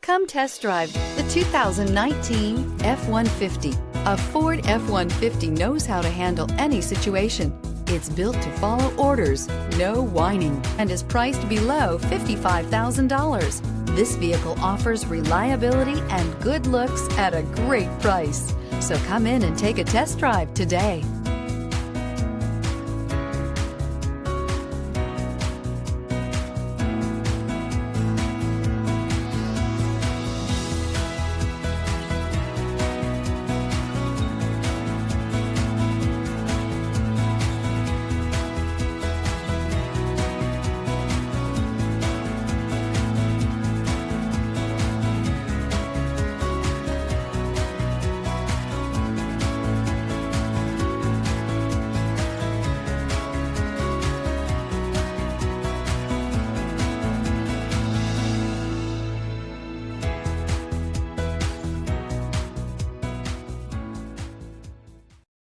Come test drive the 2019 F-150. A Ford F-150 knows how to handle any situation. It's built to follow orders, no whining, and is priced below $55,000. This vehicle offers reliability and good looks at a great price. So come in and take a test drive today.